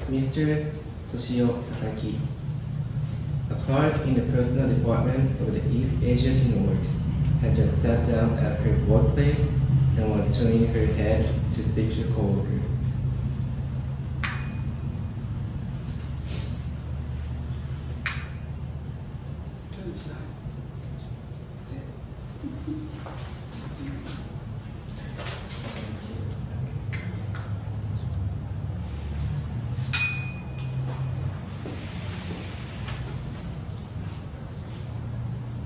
Mr. Toshio Sasaki, a clerk in the personal department of the East Asia Teamworks, had just sat down at her workplace and was turning her head to speak to a coworker.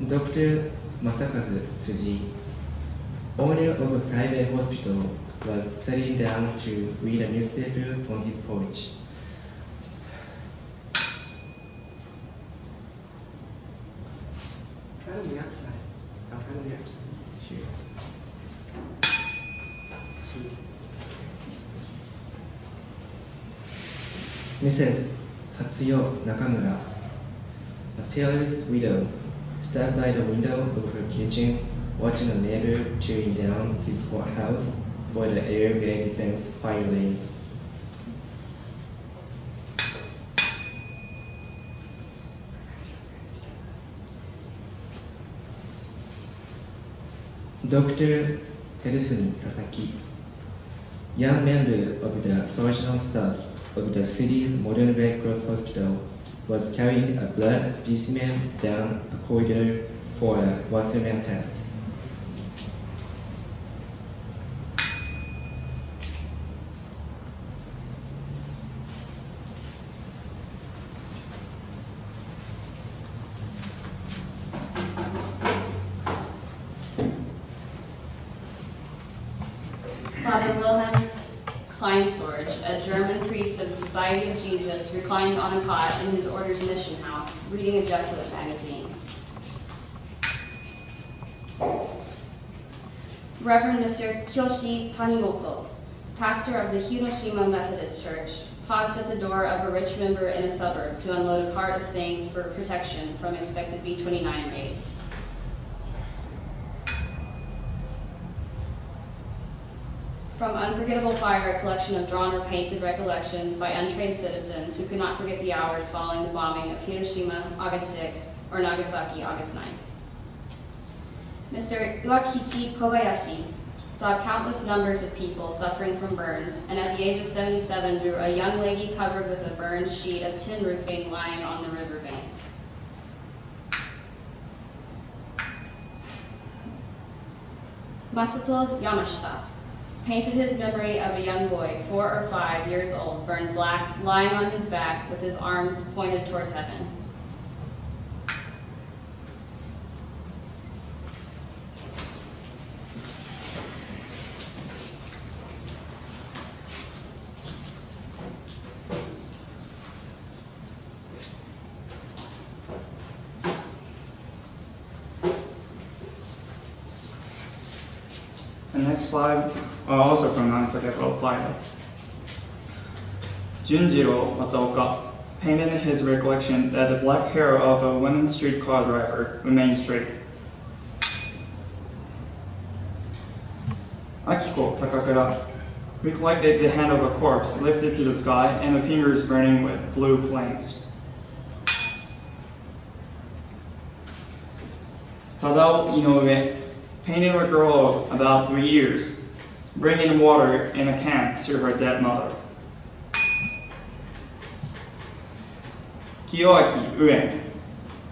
Dr. Masakazu Fuji, owner of a private hospital, was sitting down to read a newspaper on his porch. Right on the outside. Outside? Right on the outside. Sure. Mrs. Hatsuyo Nakamura, a tailor's widow, sat by the window of her kitchen, watching a neighbor tearing down his house for the air raid defense fire lane. Dr. Terusumi Sasaki, young member of the surgical staff of the city's modern Red Cross hospital, was carrying a blood specimen down a corridor for a Wassermann test. Father Wilhelm Kleinsorge, a German priest of the Society of Jesus, reclined on a cot in his order's mission house, reading a Jesuit magazine. Reverend Mr. Kyoshi Tanimoto, pastor of the Hiroshima Methodist Church, paused at the door of a rich member in a suburb to unload a cart of things for protection from expected B-29 raids. From Unforgettable Fire, a collection of drawn or painted recollections by untrained citizens who could not forget the hours following the bombing of Hiroshima, August 6th, or Nagasaki, August 9th. Mr. Iwakichi Kobayashi saw countless numbers of people suffering from burns, and at the age of 77 drew a young lady covered with a burned sheet of tin roofing lying on the riverbank. Masato Yamashita painted his memory of a young boy, 4 or 5 years old, burned black, lying on his back with his arms pointed towards heaven. The next 5 are also from Unforgettable Fire. Junjiro Wataoka painted his recollection that the black hair of a women's streetcar driver remained straight. Akiko Takakura recollected the hand of a corpse lifted to the sky and the fingers burning with blue flames. Tadao Inoue painted a girl of about 3 years, bringing water in a can to her dead mother. Kiyoaki Uen,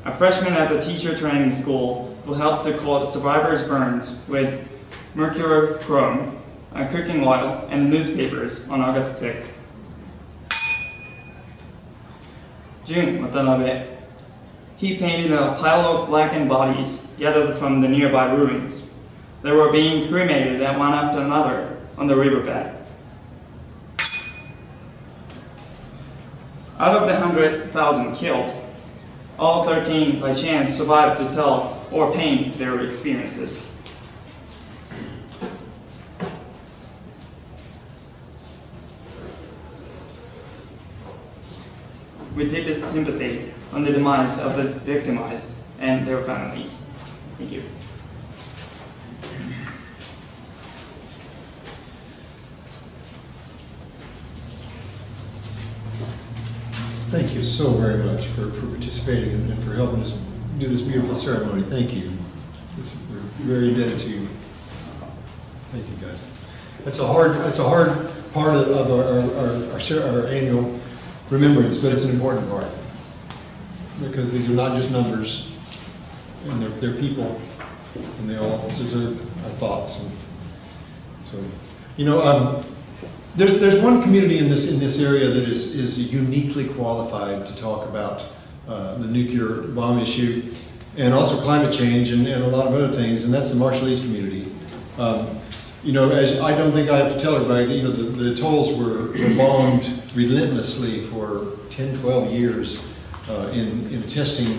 a freshman at the teacher training school who helped to coat survivors' burns with mercurochrome, cooking oil, and newspapers on August 6th. Jun Watanabe, he painted a pile of blackened bodies gathered from the nearby ruins. They were being cremated one after another on the riverbed. Out of the 100,000 killed, all 13 by chance survived to tell or paint their experiences. With deepest sympathy on the demise of the victimized and their families. Thank you. Thank you so very much for participating and for helping us do this beautiful ceremony. Thank you. We're very indebted to you. Thank you, guys. It's a hard part of our annual remembrance, but it's an important part because these are not just numbers, and they're people, and they all deserve our thoughts. And so, you know, there's one community in this area that is uniquely qualified to talk about the nuclear bomb issue, and also climate change and a lot of other things, and that's the Marshallese community. You know, as I don't think I have to tell everybody that, you know, the atolls were bombed relentlessly for 10, 12 years in testing,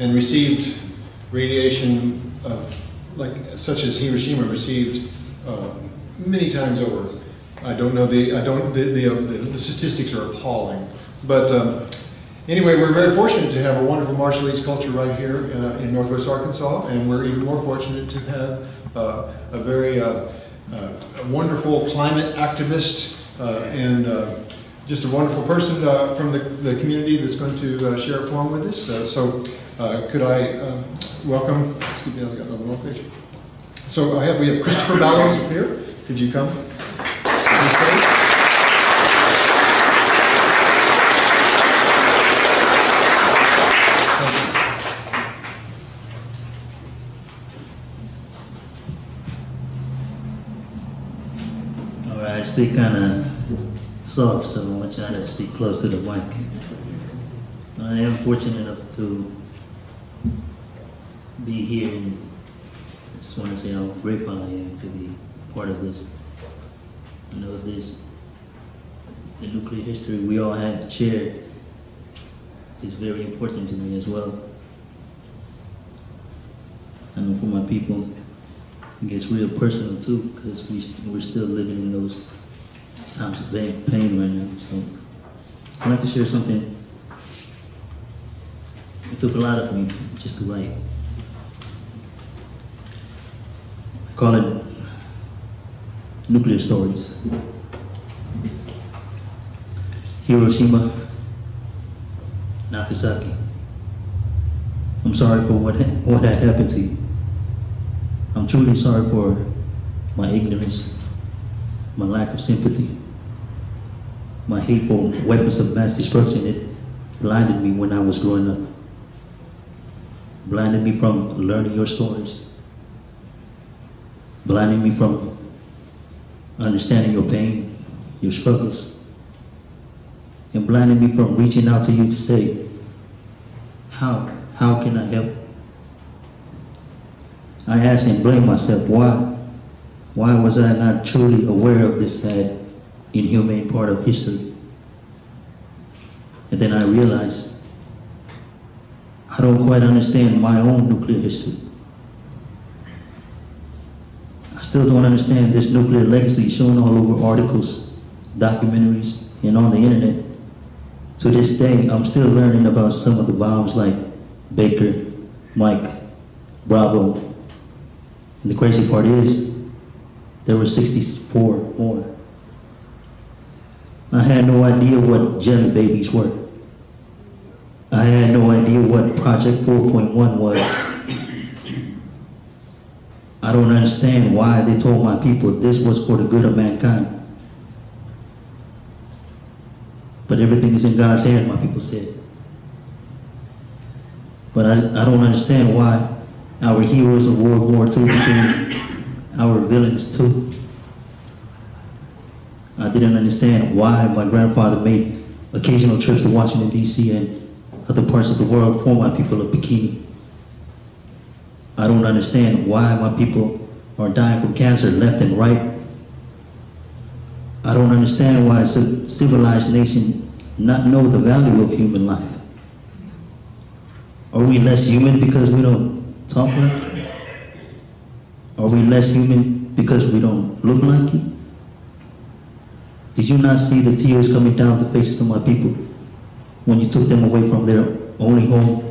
and received radiation such as Hiroshima received many times over. I don't know the statistics are appalling, but anyway, we're very fortunate to have a wonderful Marshallese culture right here in Northwest Arkansas, and we're even more fortunate to have a very wonderful climate activist and just a wonderful person from the community that's going to share a poem with us. So could I welcome? Excuse me, I've got another one page. So we have Christopher Ballows up here. Could you come? All right, I speak kind of soft, so I'm going to try to speak close to the mic. I am fortunate enough to be here, and I just want to say how grateful I am to be part of this. I know the nuclear history we all had shared is very important to me as well. I know for my people, it gets real personal too, because we're still living in those times of pain right now. So I'd like to share something. It took a lot of me just to write. I call it Nuclear Stories. Hiroshima, Nagasaki. I'm sorry for what had happened to you. I'm truly sorry for my ignorance, my lack of sympathy, my hateful weapons of mass destruction. It blinded me when I was growing up. Blinded me from learning your stories. Blinded me from understanding your pain, your struggles. And blinded me from reaching out to you to say, how can I help? I ask and blame myself, why was I not truly aware of this sad, inhumane part of history? And then I realized, I don't quite understand my own nuclear history. I still don't understand this nuclear legacy shown all over articles, documentaries, and on the internet. To this day, I'm still learning about some of the bombs like Baker, Mike, Bravo. And the crazy part is, there were 64 more. I had no idea what jelly babies were. I had no idea what Project 4.1 was. I don't understand why they told my people this was for the good of mankind. But everything is in God's hand, my people said. But I don't understand why our heroes of World War II became our villains too. I didn't understand why my grandfather made occasional trips to Washington, D.C. and other parts of the world for my people of Bikini. I don't understand why my people are dying from cancer left and right. I don't understand why a civilized nation not know the value of human life. Are we less human because we don't talk like you? Are we less human because we don't look like you? Did you not see the tears coming down the faces of my people when you took them away from their only home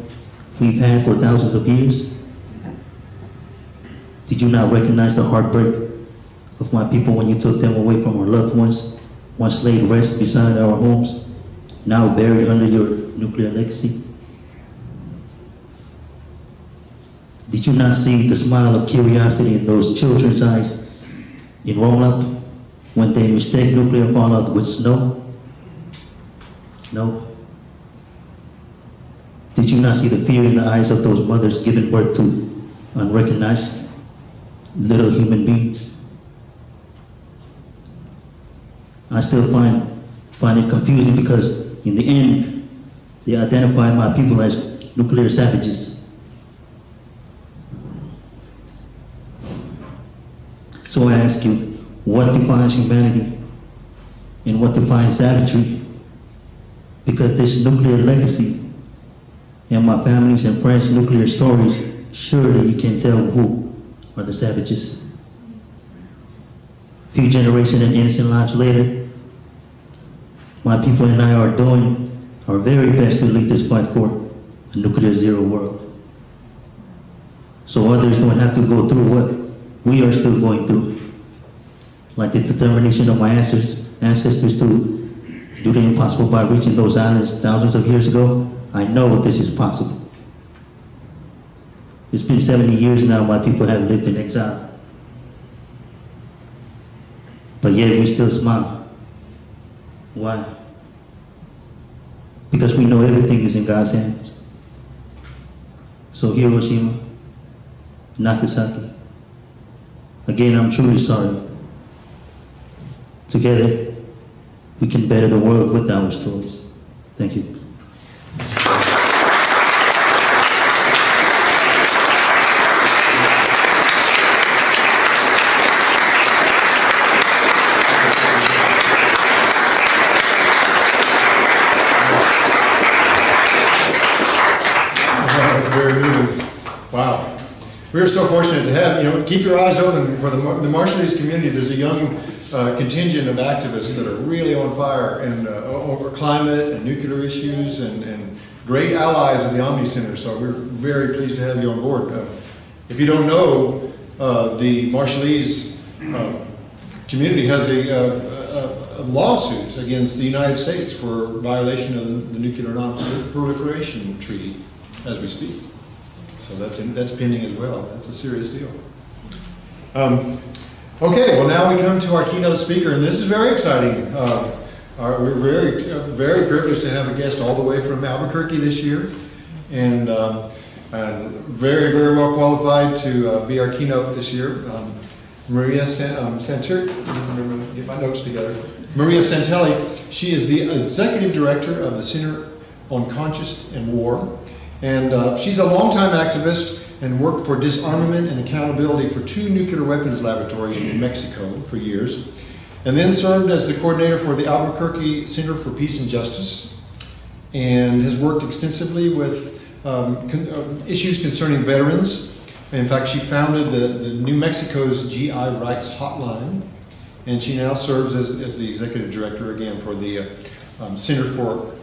we've had for thousands of years? Did you not recognize the heartbreak of my people when you took them away from our loved ones, once laid rest beside our homes, now buried under your nuclear legacy? Did you not see the smile of curiosity in those children's eyes in Roanoke when they mistake nuclear fallout with snow? No. Did you not see the fear in the eyes of those mothers giving birth to unrecognized little human beings? I still find it confusing because in the end, they identify my people as nuclear savages. So I ask you, what defines humanity and what defines savagery? Because this nuclear legacy and my family's and friends' nuclear stories, surely you can tell who are the savages. Few generations and innocent lives later, my people and I are doing our very best to lead this fight for a nuclear zero world. So others don't have to go through what we are still going through. Like the determination of my ancestors to do the impossible by reaching those islands thousands of years ago, I know this is possible. It's been 70 years now my people have lived in exile. But yet we still smile. Why? Because we know everything is in God's hands. So Hiroshima, Nagasaki, again, I'm truly sorry. Together, we can better the world with our stories. Thank you. That's very moving. Wow. We're so fortunate to have, keep your eyes open for the Marshallese community. There's a young contingent of activists that are really on fire and over climate and nuclear issues and great allies of the Omni Center. So we're very pleased to have you on board. If you don't know, the Marshallese community has a lawsuit against the United States for violation of the Nuclear Non-Proliferation Treaty as we speak. So that's pending as well. That's a serious deal. Okay, well now we come to our keynote speaker, and this is very exciting. We're very privileged to have a guest all the way from Albuquerque this year, and very, very well qualified to be our keynote this year. Maria Santelli, get my notes together. Maria Santelli, she is the executive director of the Center on Conscience and War, and she's a longtime activist and worked for disarmament and accountability for 2 nuclear weapons laboratories in New Mexico for years, and then served as the coordinator for the Albuquerque Center for Peace and Justice, and has worked extensively with issues concerning veterans. In fact, she founded the New Mexico's GI Rights Hotline, and she now serves as the executive director again for the Center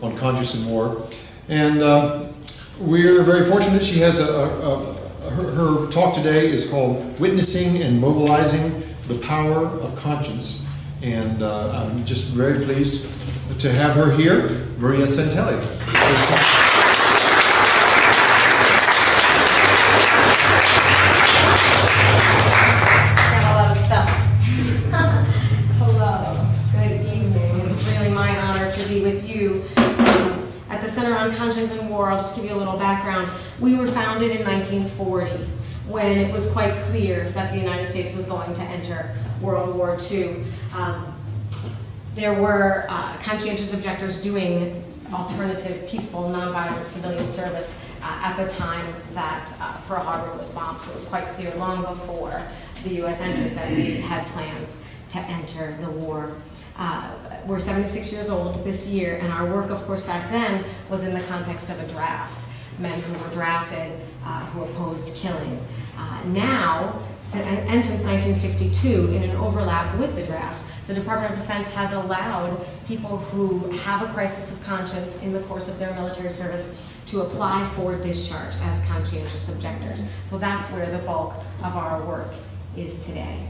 on Conscience and War. And we're very fortunate. She has her talk today is called Witnessing and Mobilizing the Power of Conscience. And I'm just very pleased to have her here, Maria Santelli. Got a lot of stuff. Hello, good evening. It's really my honor to be with you. At the Center on Conscience and War, I'll just give you a little background. We were founded in 1940 when it was quite clear that the United States was going to enter World War II. There were conscientious objectors doing alternative, peaceful, nonviolent civilian service at the time that Pearl Harbor was bombed. So it was quite clear long before the U.S. entered that we had plans to enter the war. We're 76 years old this year, and our work, of course, back then was in the context of a draft. Men who were drafted, who opposed killing. Now, and since 1962, in an overlap with the draft, the Department of Defense has allowed people who have a crisis of conscience in the course of their military service to apply for discharge as conscientious objectors. So that's where the bulk of our work is today.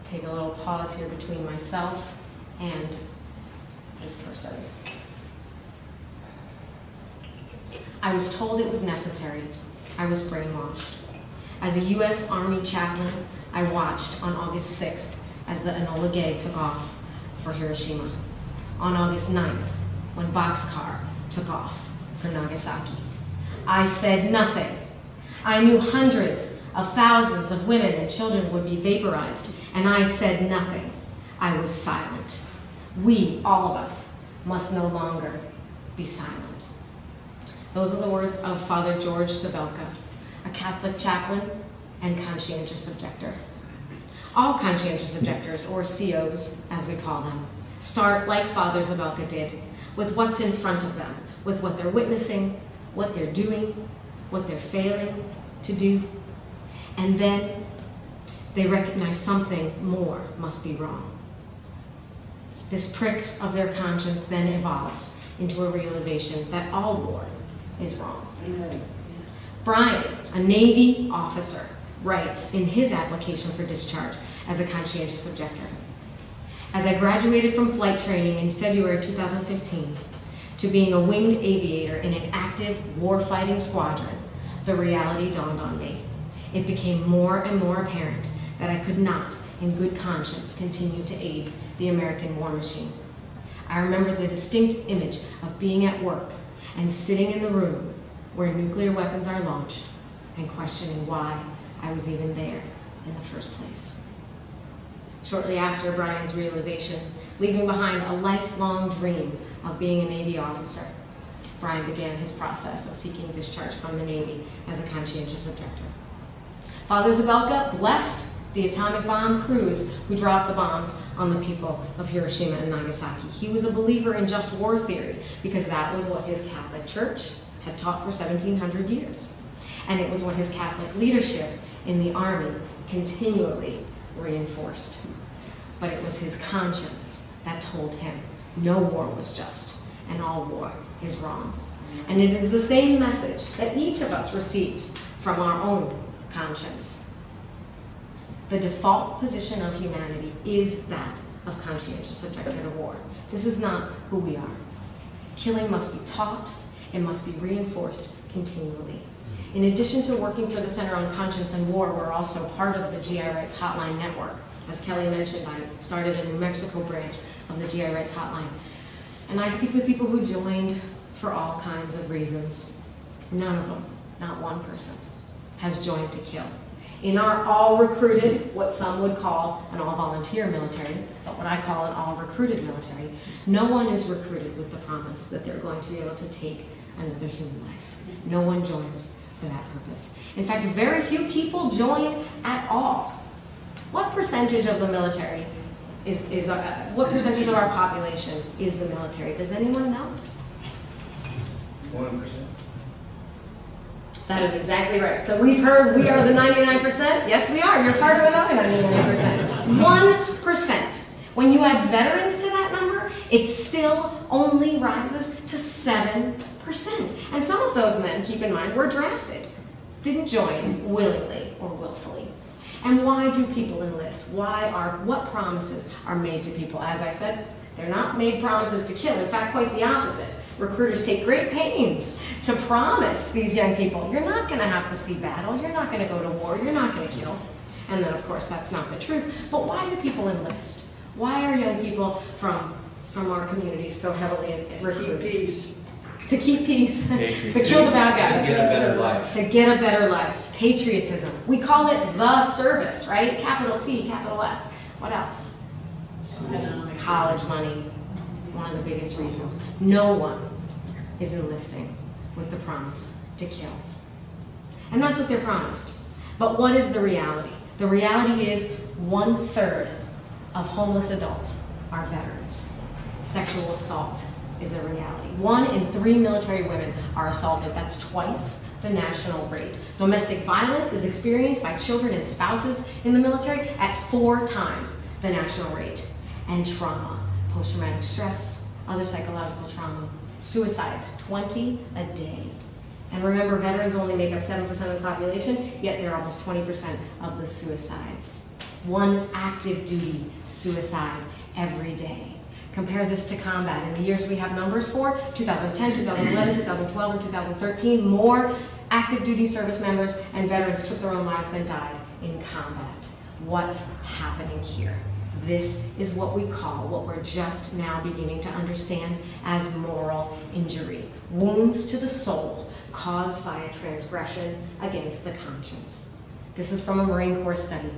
Take a little pause here between myself and this person. I was told it was necessary. I was brainwashed. As a U.S. Army chaplain, I watched on August 6th as the Enola Gay took off for Hiroshima. On August 9th, when Boxcar took off for Nagasaki. I said nothing. I knew hundreds of thousands of women and children would be vaporized, and I said nothing. I was silent. We, all of us, must no longer be silent. Those are the words of Father George Sabelka, a Catholic chaplain and conscientious objector. All conscientious objectors, or COs, as we call them, start like Father Zabelka did, with what's in front of them, with what they're witnessing, what they're doing, what they're failing to do, and then they recognize something more must be wrong. This prick of their conscience then evolves into a realization that all war is wrong. Brian, a Navy officer, writes in his application for discharge as a conscientious objector, as I graduated from flight training in February 2015 to being a winged aviator in an active war-fighting squadron, the reality dawned on me. It became more and more apparent that I could not, in good conscience, continue to aid the American war machine. I remember the distinct image of being at work and sitting in the room where nuclear weapons are launched and questioning why I was even there in the first place. Shortly after Brian's realization, leaving behind a lifelong dream of being a Navy officer, Brian began his process of seeking discharge from the Navy as a conscientious objector. Father Zabelka blessed the atomic bomb crews who dropped the bombs on the people of Hiroshima and Nagasaki. He was a believer in just war theory because that was what his Catholic Church had taught for 1,700 years. And it was what his Catholic leadership in the Army continually reinforced. But it was his conscience that told him no war was just and all war is wrong. And it is the same message that each of us receives from our own conscience. The default position of humanity is that of conscientious objector to war. This is not who we are. Killing must be taught, it must be reinforced continually. In addition to working for the Center on Conscience and War, we're also part of the GI Rights Hotline Network. As Kelly mentioned, I started a New Mexico branch of the GI Rights Hotline. And I speak with people who joined for all kinds of reasons. None of them, not one person, has joined to kill. In our all-recruited, what some would call an all-volunteer military, but what I call an all-recruited military, no one is recruited with the promise that they're going to be able to take another human life. No one joins for that purpose. In fact, very few people join at all. What percentage of the military what percentage of our population is the military? Does anyone know? 1%. That is exactly right. So we've heard we are the 99%. Yes, we are. You're part of another 99%. 1%. When you add veterans to that number, it still only rises to 7%. And some of those men, keep in mind, were drafted, didn't join willingly or willfully. And why do people enlist? What promises are made to people? As I said, they're not made promises to kill. In fact, quite the opposite. Recruiters take great pains to promise these young people, you're not going to have to see battle, you're not going to go to war, you're not going to kill. And then, of course, that's not the truth. But why do people enlist? Why are young people from our communities so heavily recruited? To keep peace. To keep peace, to kill the bad guys. To get a better life. To get a better life. Patriotism. We call it the service, right? Capital T, capital S. What else? College money. One of the biggest reasons. No one is enlisting with the promise to kill. And that's what they're promised. But what is the reality? The reality is 1/3 of homeless adults are veterans. Sexual assault is a reality. 1 in 3 military women are assaulted. That's twice the national rate. Domestic violence is experienced by children and spouses in the military at 4 times the national rate. And trauma, post-traumatic stress, other psychological trauma, suicides, 20 a day. And remember, veterans only make up 7% of the population, yet they're almost 20% of the suicides. 1 active duty suicide every day. Compare this to combat. In the years we have numbers for, 2010, 2011, 2012, and 2013, more active duty service members and veterans took their own lives than died in combat. What's happening here? This is what we call, what we're just now beginning to understand as moral injury. Wounds to the soul caused by a transgression against the conscience. This is from a Marine Corps study.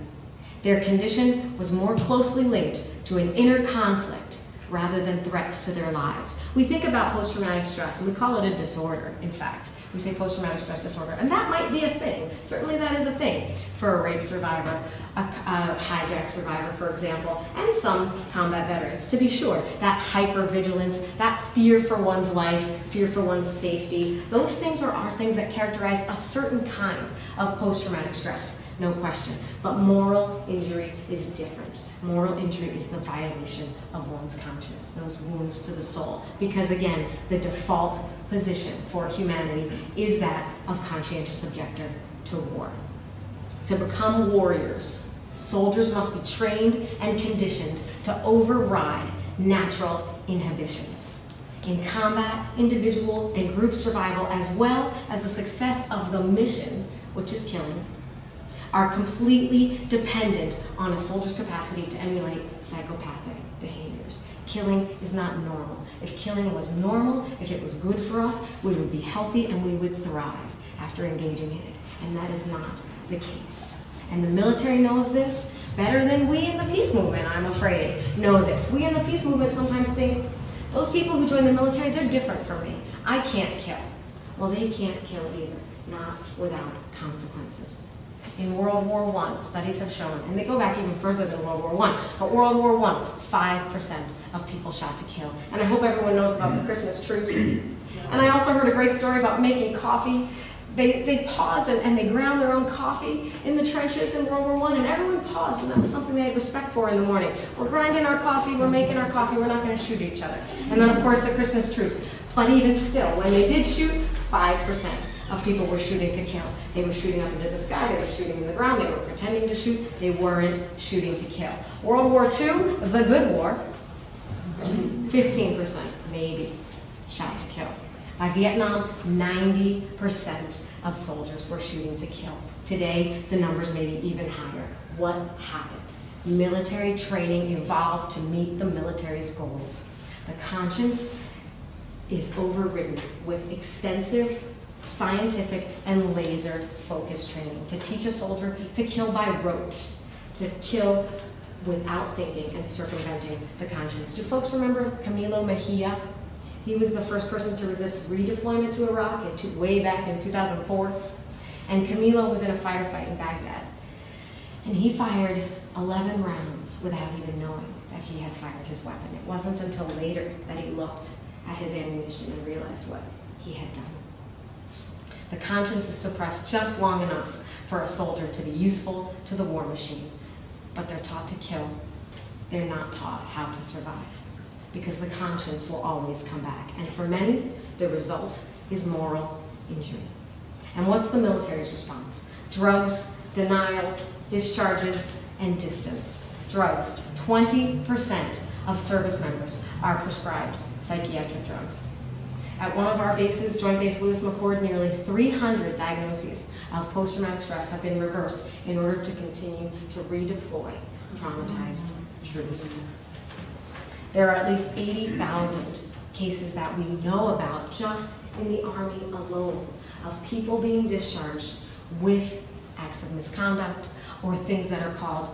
Their condition was more closely linked to an inner conflict rather than threats to their lives. We think about post-traumatic stress, and we call it a disorder, in fact. We say post-traumatic stress disorder, and that might be a thing. Certainly that is a thing for a rape survivor, a hijack survivor, for example, and some combat veterans. To be sure, that hypervigilance, that fear for one's life, fear for one's safety, those things are things that characterize a certain kind of post-traumatic stress, no question. But moral injury is different. Moral injury is the violation of one's conscience, those wounds to the soul. Because again, the default position for humanity is that of conscientious objector to war. To become warriors, soldiers must be trained and conditioned to override natural inhibitions. In combat, individual and group survival, as well as the success of the mission, which is killing, are completely dependent on a soldier's capacity to emulate psychopathic behaviors. Killing is not normal. If killing was normal, if it was good for us, we would be healthy and we would thrive after engaging in it. And that is not the case. And the military knows this better than we in the peace movement, I'm afraid, know this. We in the peace movement sometimes think, those people who join the military, they're different from me. I can't kill. Well, they can't kill either, not without consequences. In World War I, studies have shown, and they go back even further than World War I, but World War I, 5% of people shot to kill. And I hope everyone knows about the Christmas truce. And I also heard a great story about making coffee. They paused and they ground their own coffee in the trenches in World War I, and everyone paused, and that was something they had respect for in the morning. We're grinding our coffee, we're making our coffee, we're not going to shoot each other. And then, of course, the Christmas truce. But even still, when they did shoot, 5% of people were shooting to kill. They were shooting up into the sky, they were shooting in the ground, they were pretending to shoot, they weren't shooting to kill. World War II, the good war, 15% maybe shot to kill. By Vietnam, 90% of soldiers were shooting to kill. Today, the numbers may be even higher. What happened? Military training evolved to meet the military's goals. The conscience is overridden with extensive scientific and laser-focused training to teach a soldier to kill by rote, to kill without thinking and circumventing the conscience. Do folks remember Camilo Mejia? He was the first person to resist redeployment to Iraq way back in 2004. And Camilo was in a fighter fight in Baghdad. And he fired 11 rounds without even knowing that he had fired his weapon. It wasn't until later that he looked at his ammunition and realized what he had done. The conscience is suppressed just long enough for a soldier to be useful to the war machine. But they're taught to kill. They're not taught how to survive. Because the conscience will always come back. And for many, the result is moral injury. And what's the military's response? Drugs, denials, discharges, and distance. Drugs. 20% of service members are prescribed psychiatric drugs. At one of our bases, Joint Base Lewis McChord, nearly 300 diagnoses of post-traumatic stress have been reversed in order to continue to redeploy traumatized troops. There are at least 80,000 cases that we know about just in the Army alone of people being discharged with acts of misconduct or things that are called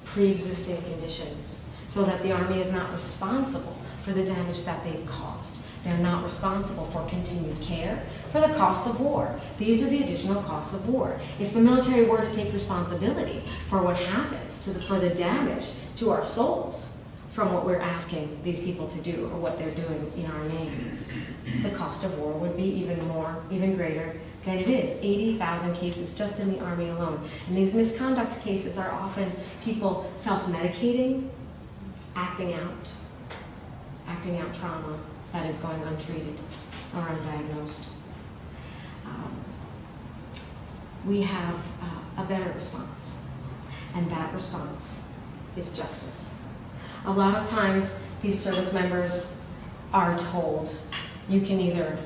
pre-existing conditions, so that the Army is not responsible for the damage that they've caused. They're not responsible for continued care, for the costs of war. These are the additional costs of war. If the military were to take responsibility for what happens for the damage to our souls from what we're asking these people to do or what they're doing in our name, the cost of war would be even greater than it is. 80,000 cases just in the Army alone. And these misconduct cases are often people self-medicating, acting out trauma that is going untreated or undiagnosed. We have a better response, and that response is justice. A lot of times, these service members are told, you can either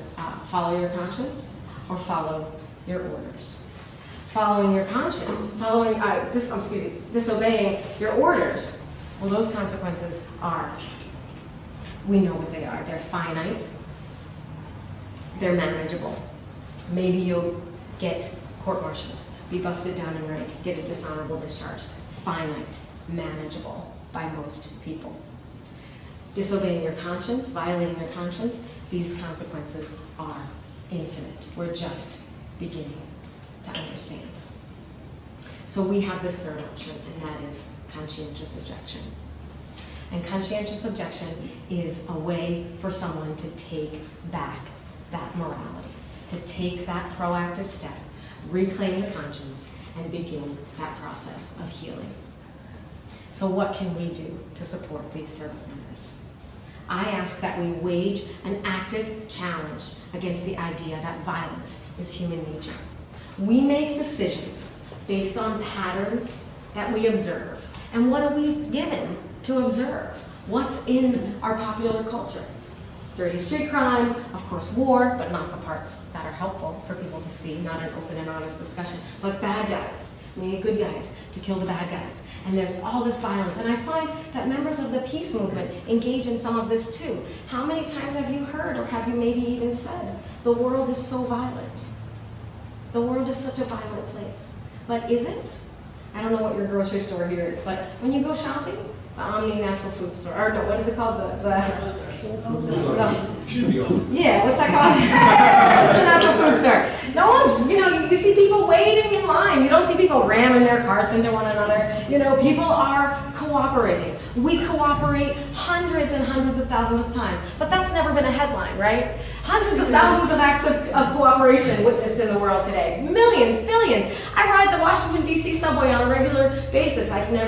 follow your conscience or follow your orders. Following your conscience, disobeying your orders, well, those consequences are, we know what they are. They're finite, they're manageable. Maybe you'll get court-martialed, be busted down in rank, get a dishonorable discharge. Finite, manageable by most people. Disobeying your conscience, violating your conscience, these consequences are infinite. We're just beginning to understand. So we have this third option, and that is conscientious objection. And conscientious objection is a way for someone to take back that morality, to take that proactive step, reclaim the conscience, and begin that process of healing. So what can we do to support these service members? I ask that we wage an active challenge against the idea that violence is human nature. We make decisions based on patterns that we observe. And what are we given to observe? What's in our popular culture? Dirty street crime, of course war, but not the parts that are helpful for people to see, not an open and honest discussion, but bad guys. We need good guys to kill the bad guys. And there's all this violence. And I find that members of the peace movement engage in some of this too. How many times have you heard, or have you maybe even said, the world is so violent? The world is such a violent place. But is it? I don't know what your grocery store here is, but when you go shopping, the Omni Natural Food Store, or no, what is it called? Should be on. Yeah, what's that called? It's a natural food store. No one's, you see people waiting in line. You don't see people ramming their carts into one another. People are cooperating. We cooperate hundreds and hundreds of thousands of times, but that's never been a headline, right? Hundreds of thousands of acts of cooperation witnessed in the world today. Millions, billions. I ride the Washington, D.C. subway on a regular basis. I've never